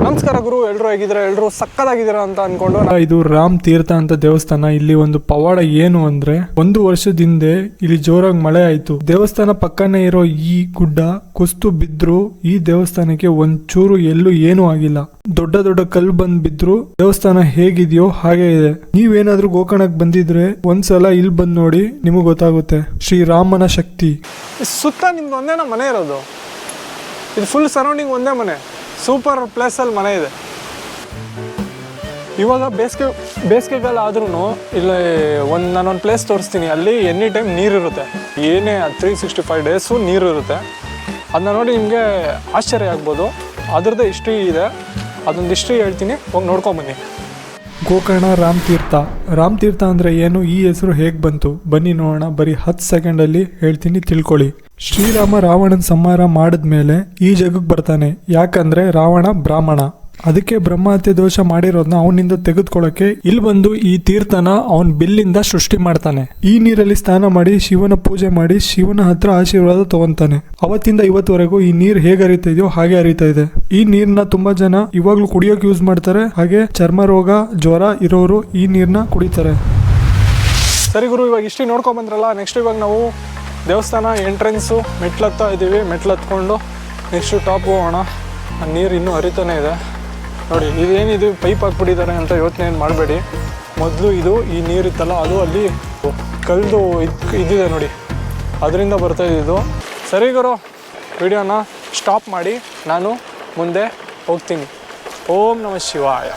ನಮಸ್ಕಾರ ಗುರು, ಎಲ್ಲರೂ ಹೇಗಿದ್ದೀರಾ? ಎಲ್ಲರೂ ಸಕ್ಕದಾಗಿದ್ದೀರಾ ಅಂತ ಅನ್ಕೊಂಡು ಇದು ರಾಮ್ ತೀರ್ಥ ಅಂತ ದೇವಸ್ಥಾನ. ಇಲ್ಲಿ ಒಂದು ಪವಾಡ ಏನು ಅಂದ್ರೆ, 1 ವರ್ಷದ ಹಿಂದೆ ಇಲ್ಲಿ ಜೋರಾಗಿ ಮಳೆ ಆಯ್ತು. ದೇವಸ್ಥಾನ ಪಕ್ಕನೇ ಇರೋ ಈ ಗುಡ್ಡ ಕುಸ್ತು ಬಿದ್ರು ಈ ದೇವಸ್ಥಾನಕ್ಕೆ ಒಂಚೂರು ಎಲ್ಲೂ ಏನೂ ಆಗಿಲ್ಲ. ದೊಡ್ಡ ದೊಡ್ಡ ಕಲ್ಲು ಬಂದ್ ಬಿದ್ರು ದೇವಸ್ಥಾನ ಹೇಗಿದೆಯೋ ಹಾಗೆ ಇದೆ. ನೀವೇನಾದ್ರೂ ಗೋಕರ್ಣಕ್ ಬಂದಿದ್ರೆ ಒಂದ್ಸಲ ಇಲ್ಲಿ ಬಂದ್ ನೋಡಿ, ನಿಮಗ್ ಗೊತ್ತಾಗುತ್ತೆ ಶ್ರೀರಾಮನ ಶಕ್ತಿ. ಸುತ್ತ ನಿಮ್ದು ಒಂದೇನ ಮನೆ ಇರೋದು? ಇದು ಫುಲ್ ಸರೌಂಡಿಂಗ್ ಒಂದೇ ಮನೆ, ಸೂಪರ್ ಪ್ಲೇಸಲ್ಲಿ ಮನೆ ಇದೆ. ಇವಾಗ ಬೇಸಿಗೆಗಾಲ ಆದ್ರೂ ಇಲ್ಲಿ ನಾನೊಂದು ಪ್ಲೇಸ್ ತೋರಿಸ್ತೀನಿ. ಅಲ್ಲಿ ಎನಿ ಟೈಮ್ ನೀರಿರುತ್ತೆ, ಏನೇ 365 ಡೇಸು ನೀರು ಇರುತ್ತೆ. ಅದನ್ನ ನೋಡಿ ನಿಮಗೆ ಆಶ್ಚರ್ಯ ಆಗ್ಬೋದು. ಅದರದ್ದೇ ಹಿಸ್ಟ್ರಿ ಇದೆ, ಅದೊಂದು ಹಿಸ್ಟ್ರಿ ಹೇಳ್ತೀನಿ, ಹೋಗಿ ನೋಡ್ಕೊಂಬನ್ನಿ. ಗೋಕರ್ಣ ರಾಮ್ ತೀರ್ಥ ಅಂದ್ರೆ ಏನು, ಈ ಹೆಸರು ಹೇಗ್ ಬಂತು ಬನ್ನಿ ನೋಡೋಣ. ಬರೀ 10 ಸೆಕೆಂಡಲ್ಲಿ ಹೇಳ್ತೀನಿ, ತಿಳ್ಕೊಳ್ಳಿ. ಶ್ರೀರಾಮ ರಾವಣನ ಸಂಹಾರ ಮಾಡಿದ್ಮೇಲೆ ಈ ಜಗಕ್ಕೆ ಬರ್ತಾನೆ. ಯಾಕಂದ್ರೆ ರಾವಣ ಬ್ರಾಹ್ಮಣ, ಅದಕ್ಕೆ ಬ್ರಹ್ಮಹತ್ಯೆ ದೋಷ ಮಾಡಿರೋದನ್ನ ಅವನಿಂದ ತೆಗೆದುಕೊಳ್ಳಕ್ಕೆ ಇಲ್ಲಿ ಬಂದು ಈ ತೀರ್ಥನ ಅವನ್ ಬಿಲ್ಲಿಂದ ಸೃಷ್ಟಿ ಮಾಡ್ತಾನೆ. ಈ ನೀರಲ್ಲಿ ಸ್ನಾನ ಮಾಡಿ ಶಿವನ ಪೂಜೆ ಮಾಡಿ ಶಿವನ ಹತ್ರ ಆಶೀರ್ವಾದ ತಗೊಂತಾನೆ. ಅವತ್ತಿಂದ ಇವತ್ತವರೆಗೂ ಈ ನೀರ್ ಹೇಗೆ ಹರಿತಾ ಇದೆಯೋ ಹಾಗೆ ಹರಿತಾ ಇದೆ. ಈ ನೀರ್ನ ತುಂಬಾ ಜನ ಇವಾಗ್ಲೂ ಕುಡಿಯೋಕೆ ಯೂಸ್ ಮಾಡ್ತಾರೆ. ಹಾಗೆ ಚರ್ಮ ರೋಗ ಜ್ವರ ಇರೋರು ಈ ನೀರ್ನ ಕುಡಿತಾರೆ. ಸರಿ ಗುರು, ಇವಾಗ ಇಷ್ಟು ನೋಡ್ಕೊಂಡ್ ಬಂದ್ರಲ್ಲ. ನೆಕ್ಸ್ಟ್ ಇವಾಗ ನಾವು ದೇವಸ್ಥಾನ ಎಂಟ್ರೆನ್ಸು ಮೆಟ್ಲತ್ತಾ ಇದ್ದೀವಿ. ಮೆಟ್ಲತ್ಕೊಂಡು ನೆಕ್ಸ್ಟು ಟಾಪ್ ಹೋಗೋಣ. ಆ ನೀರು ಇನ್ನೂ ಹರಿತಾನೆ ಇದೆ ನೋಡಿ. ಇದೇನಿದು ಪೈಪ್ ಹಾಕ್ಬಿಟ್ಟಿದ್ದಾರೆ ಅಂತ ಯೋಚನೆ ಏನು ಮಾಡಬೇಡಿ. ಮೊದಲು ಈ ನೀರಿತ್ತಲ್ಲ, ಅದು ಅಲ್ಲಿ ಕಲ್ದು ಇದಿದೆ ನೋಡಿ, ಅದರಿಂದ ಬರ್ತಾ ಇದ್ದಿದ್ದು. ಸರಿ ಗುರು, ವಿಡಿಯೋನ ಸ್ಟಾಪ್ ಮಾಡಿ ನಾನು ಮುಂದೆ ಹೋಗ್ತೀನಿ. ಓಂ ನಮಃ ಶಿವಾಯ.